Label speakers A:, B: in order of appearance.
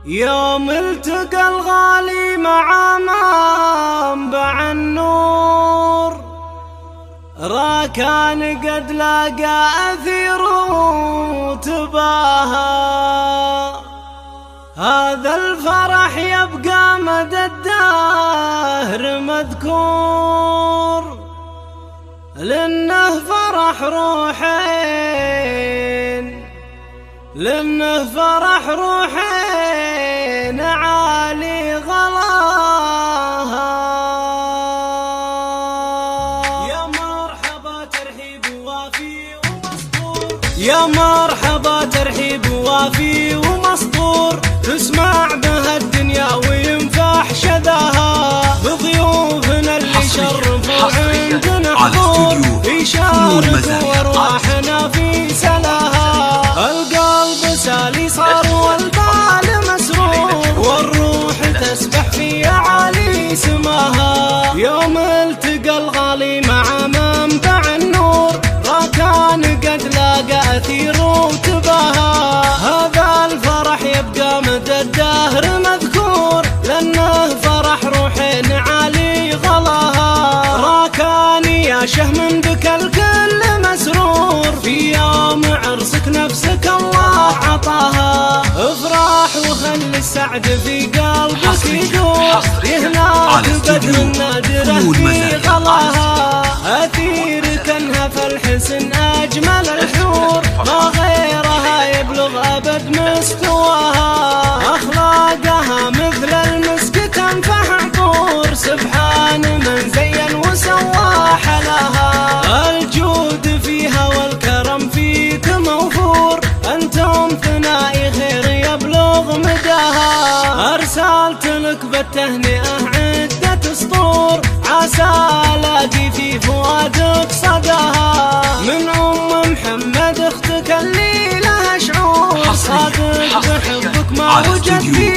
A: يوم التقى الغالي مع منبع النور، راكان قد لاقى أثير وتباهى. هذا الفرح يبقى مدى الدهر مذكور، لأنه فرح روحين، لأنه فرح روحين عالي غلاها. يا مرحبا ترحيب وافي ومسطور، يا مرحبا ترحيب وافي ومسطور، تسمع بها الدنيا وينفح شذاها. بضيوفنا اللي شرفوا عندنا حضور، يشاركوا أرواحنا في سلاها. القلب سالي صار والبال مسرور، والروح تسبح في أعالي سماها. يوم التقى الغالي مع منبع النور، راكان قد لاقى أثير وتباهى. هذا الفرح يبقى مدى الدهر مذكور، لأنه فرح روحين عالي غلاها. راكان يا شهم بك الكل مسرور، في يوم عرسك نفسك الله عطاها. افرح وخلي السعد في قلبك يدور، يهناك بدر نادره في غلاها. أثير كنها فالحسن أجمل الحور، ما غيرها يبلغ أبد مستواها. أخلاقها مثل المسك تنفح عطور، سبحان من زين وسوى حلاها. الجود فيها والكرم فيك موفور، أنتم ثنائي خير يبلغ مداها. أرسلت لك بالتهنئة عدة سطور، عسى ألاقي في فؤادك صداها. من أم محمد أختك اللي لها شعور، صادق بحبك ما وجد في